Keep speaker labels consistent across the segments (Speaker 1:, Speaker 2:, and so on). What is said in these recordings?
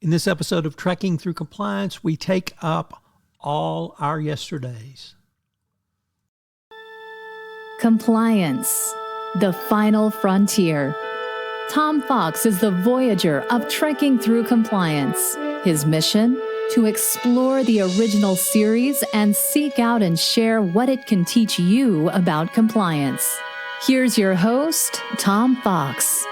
Speaker 1: In this episode of Trekking Through Compliance, we take up all our yesterdays.
Speaker 2: Compliance, the final frontier. Tom Fox is the voyager of Trekking Through Compliance. His mission? To explore the original series and seek out and share what it can teach you about compliance. Here's your host, Tom Fox.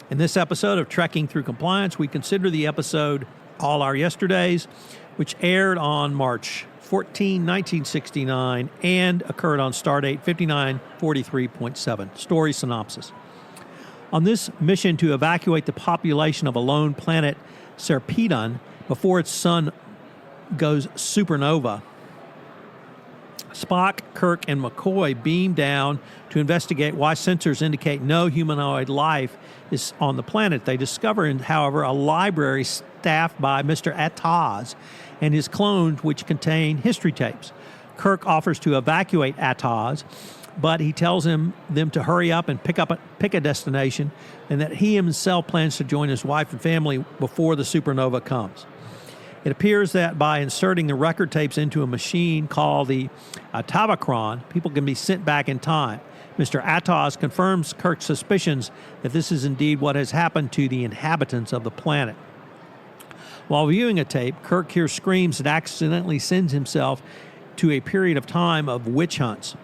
Speaker 1: In this episode of Trekking Through Compliance, we consider the episode All Our Yesterdays, which aired on March 14, 1969, and occurred on stardate 5943.7. Story synopsis. On this mission to evacuate the population of a lone planet, Sarpeidon, before its sun goes supernova, Spock, Kirk, and McCoy beam down to investigate why sensors indicate no humanoid life is on the planet. They discover, however, a library staffed by Mr. Atoz and his clones, which contain history tapes. Kirk offers to evacuate Atoz, but he tells them to hurry up and pick a destination, and that he himself plans to join his wife and family before the supernova comes. It appears that by inserting the record tapes into a machine called the Atoz, people can be sent back in time. Mr. Atoz confirms Kirk's suspicions that this is indeed what has happened to the inhabitants of the planet. While viewing a tape, Kirk hears screams and accidentally sends himself to a period of time of witch hunts.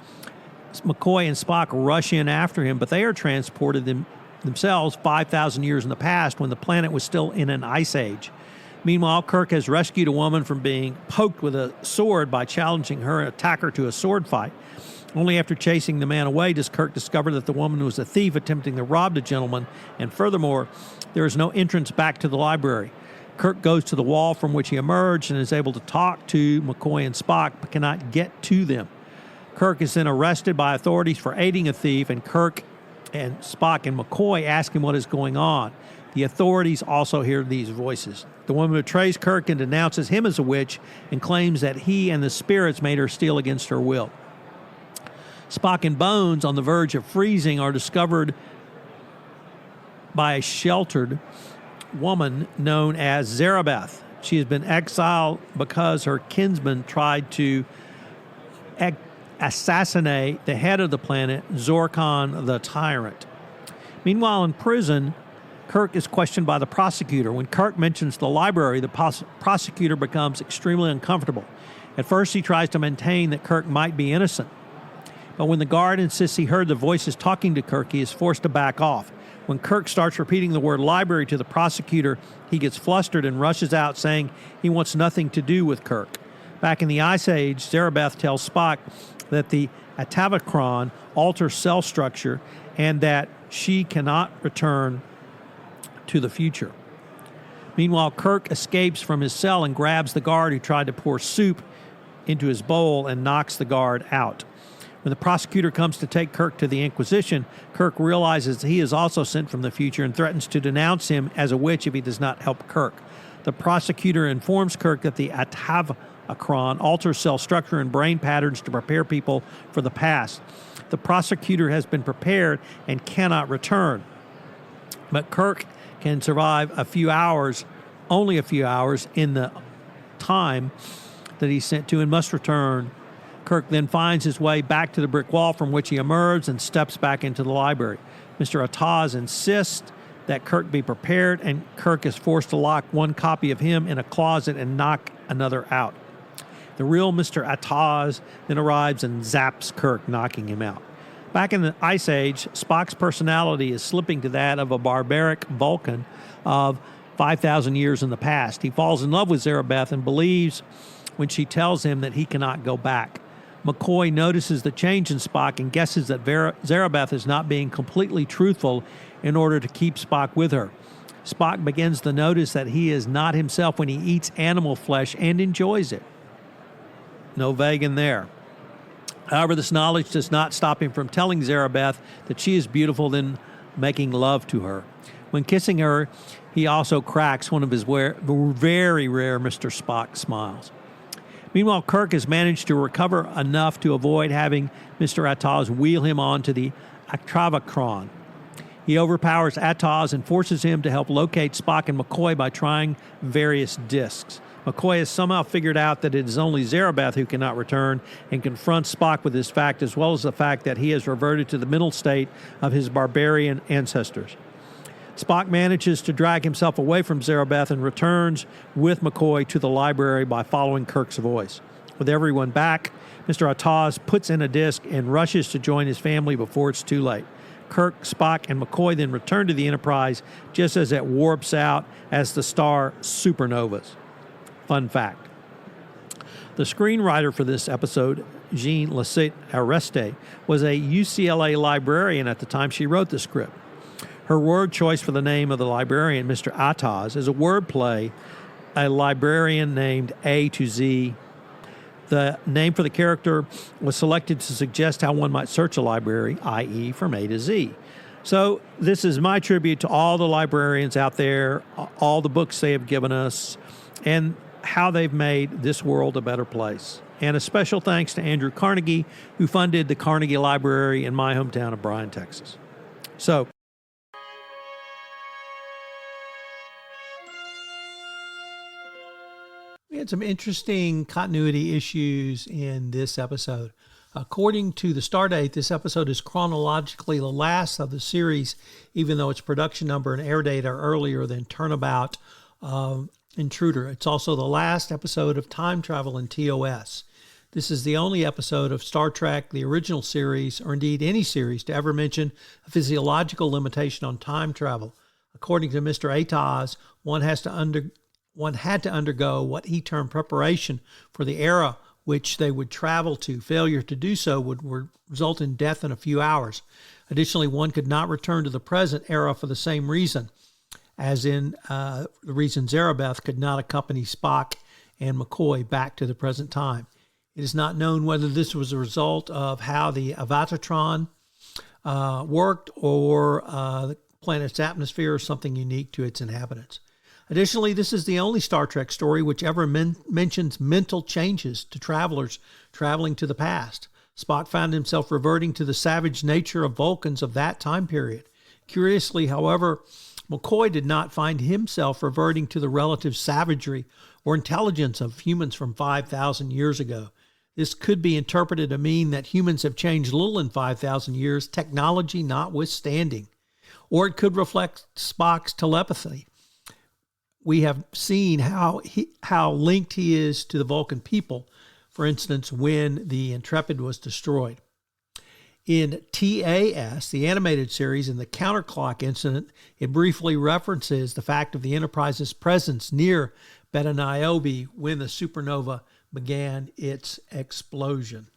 Speaker 1: McCoy and Spock rush in after him, but they are transported themselves 5,000 years in the past when the planet was still in an ice age. Meanwhile, Kirk has rescued a woman from being poked with a sword by challenging her attacker to a sword fight. Only after chasing the man away does Kirk discover that the woman was a thief attempting to rob the gentleman, and furthermore, there is no entrance back to the library. Kirk goes to the wall from which he emerged and is able to talk to McCoy and Spock, but cannot get to them. Kirk is then arrested by authorities for aiding a thief, and Kirk and Spock and McCoy ask him what is going on. The authorities also hear these voices. The woman betrays Kirk and denounces him as a witch and claims that he and the spirits made her steal against her will. Spock and Bones, on the verge of freezing, are discovered by a sheltered woman known as Zarabeth. She has been exiled because her kinsman tried to assassinate the head of the planet, Zorkon the Tyrant. Meanwhile, in prison, Kirk is questioned by the prosecutor. When Kirk mentions the library, the prosecutor becomes extremely uncomfortable. At first, he tries to maintain that Kirk might be innocent. But when the guard insists he heard the voices talking to Kirk, he is forced to back off. When Kirk starts repeating the word library to the prosecutor, he gets flustered and rushes out, saying he wants nothing to do with Kirk. Back in the Ice Age, Zarabeth tells Spock that the Atoz alters cell structure and that she cannot return to the future. Meanwhile, Kirk escapes from his cell and grabs the guard who tried to pour soup into his bowl and knocks the guard out. When the prosecutor comes to take Kirk to the Inquisition, Kirk realizes he is also sent from the future and threatens to denounce him as a witch if he does not help Kirk. The prosecutor informs Kirk that the Atoz alters cell structure and brain patterns to prepare people for the past. The prosecutor has been prepared and cannot return. But Kirk can survive only a few hours in the time that he's sent to and must return. Kirk then finds his way back to the brick wall from which he emerged and steps back into the library. Mr. Atoz insists that Kirk be prepared, and Kirk is forced to lock one copy of him in a closet and knock another out. The real Mr. Atoz then arrives and zaps Kirk, knocking him out. Back in the Ice Age, Spock's personality is slipping to that of a barbaric Vulcan of 5,000 years in the past. He falls in love with Zarabeth and believes when she tells him that he cannot go back. McCoy notices the change in Spock and guesses that Zarabeth is not being completely truthful in order to keep Spock with her. Spock begins to notice that he is not himself when he eats animal flesh and enjoys it. No vegan there. However, this knowledge does not stop him from telling Zarabeth that she is beautiful, then making love to her. When kissing her, he also cracks one of his very rare Mr. Spock smiles. Meanwhile, Kirk has managed to recover enough to avoid having Mr. Atoz wheel him onto the Actravacron. He overpowers Atoz and forces him to help locate Spock and McCoy by trying various discs. McCoy has somehow figured out that it is only Zarabeth who cannot return and confronts Spock with this fact, as well as the fact that he has reverted to the mental state of his barbarian ancestors. Spock manages to drag himself away from Zarabeth and returns with McCoy to the library by following Kirk's voice. With everyone back, Mr. Atoz puts in a disc and rushes to join his family before it's too late. Kirk, Spock, and McCoy then return to the Enterprise just as it warps out as the star supernovas. Fun fact. The screenwriter for this episode, Jean Lassette Areste, was a UCLA librarian at the time she wrote the script. Her word choice for the name of the librarian, Mr. Atoz, is a wordplay, a librarian named A to Z. The name for the character was selected to suggest how one might search a library, i.e. from A to Z. So this is my tribute to all the librarians out there, all the books they have given us, and how they've made this world a better place. And a special thanks to Andrew Carnegie, who funded the Carnegie Library in my hometown of Bryan, Texas. So, we had some interesting continuity issues in this episode. According to the stardate, this episode is chronologically the last of the series, even though its production number and air date are earlier than Turnabout Intruder. It's also the last episode of Time Travel in TOS. This is the only episode of Star Trek, the original series, or indeed any series, to ever mention a physiological limitation on time travel. According to Mr. Atoz, one had to undergo what he termed preparation for the era which they would travel to. Failure to do so would result in death in a few hours. Additionally, one could not return to the present era for the same reason, as in the reason Zarabeth could not accompany Spock and McCoy back to the present time. It is not known whether this was a result of how the Avatatron worked or the planet's atmosphere or something unique to its inhabitants. Additionally, this is the only Star Trek story which ever mentions mental changes to travelers traveling to the past. Spock found himself reverting to the savage nature of Vulcans of that time period. Curiously, however, McCoy did not find himself reverting to the relative savagery or intelligence of humans from 5,000 years ago. This could be interpreted to mean that humans have changed little in 5,000 years, technology notwithstanding. Or it could reflect Spock's telepathy. We have seen how linked he is to the Vulcan people, for instance, when the Intrepid was destroyed. In TAS, the animated series, in the counterclock incident, it briefly references the fact of the Enterprise's presence near Beta Niobe when the supernova began its explosion.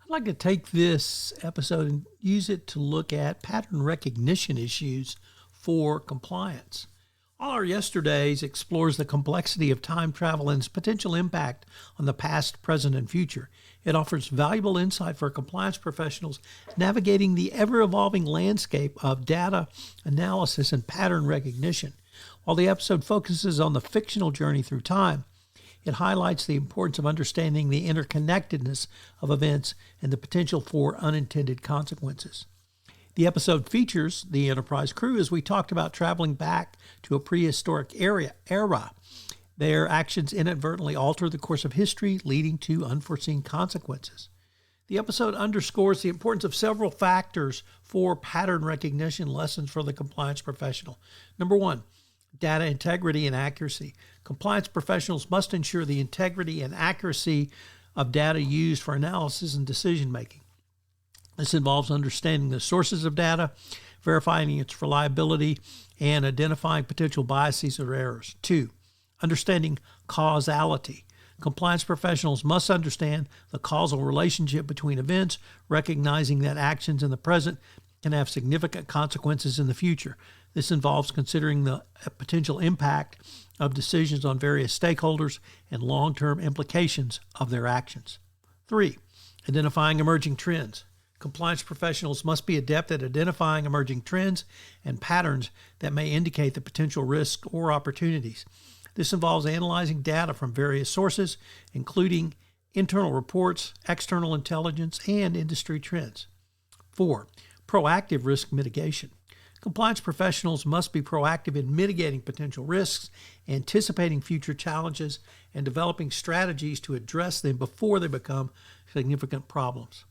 Speaker 1: I'd like to take this episode and use it to look at pattern recognition issues for compliance. All Our Yesterdays explores the complexity of time travel and its potential impact on the past, present, and future. It offers valuable insight for compliance professionals navigating the ever-evolving landscape of data analysis and pattern recognition. While the episode focuses on the fictional journey through time, it highlights the importance of understanding the interconnectedness of events and the potential for unintended consequences. The episode features the Enterprise crew, as we talked about, traveling back to a prehistoric era. Their actions inadvertently alter the course of history, leading to unforeseen consequences. The episode underscores the importance of several factors for pattern recognition lessons for the compliance professional. Number one, data integrity and accuracy. Compliance professionals must ensure the integrity and accuracy of data used for analysis and decision making. This involves understanding the sources of data, verifying its reliability, and identifying potential biases or errors. 2, understanding causality. Compliance professionals must understand the causal relationship between events, recognizing that actions in the present can have significant consequences in the future. This involves considering the potential impact of decisions on various stakeholders and long-term implications of their actions. 3, identifying emerging trends. Compliance professionals must be adept at identifying emerging trends and patterns that may indicate the potential risks or opportunities. This involves analyzing data from various sources, including internal reports, external intelligence, and industry trends. 4. Proactive risk mitigation. Compliance professionals must be proactive in mitigating potential risks, anticipating future challenges, and developing strategies to address them before they become significant problems.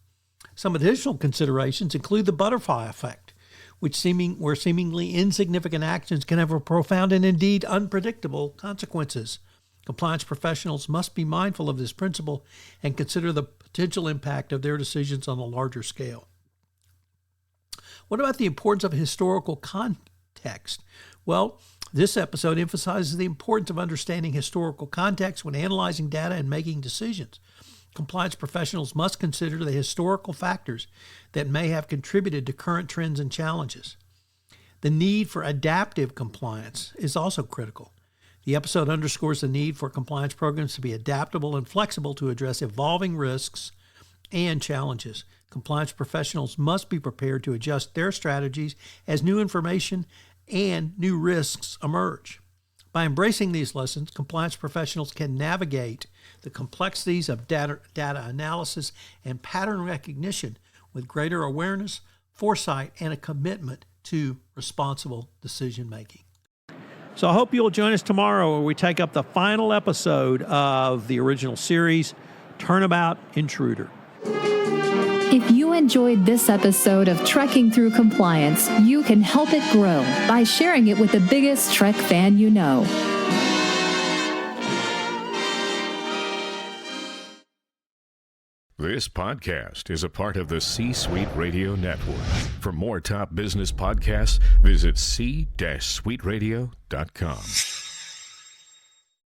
Speaker 1: Some additional considerations include the butterfly effect, where seemingly insignificant actions can have a profound and indeed unpredictable consequences. Compliance professionals must be mindful of this principle and consider the potential impact of their decisions on a larger scale. What about the importance of historical context? Well, this episode emphasizes the importance of understanding historical context when analyzing data and making decisions. Compliance professionals must consider the historical factors that may have contributed to current trends and challenges. The need for adaptive compliance is also critical. The episode underscores the need for compliance programs to be adaptable and flexible to address evolving risks and challenges. Compliance professionals must be prepared to adjust their strategies as new information and new risks emerge. By embracing these lessons, compliance professionals can navigate the complexities of data analysis and pattern recognition with greater awareness, foresight, and a commitment to responsible decision-making. So I hope you'll join us tomorrow where we take up the final episode of the original series, Turnabout Intruder.
Speaker 2: If you enjoyed this episode of Trekking Through Compliance, you can help it grow by sharing it with the biggest Trek fan you know.
Speaker 3: This podcast is a part of the C-Suite Radio Network. For more top business podcasts, visit c-suiteradio.com.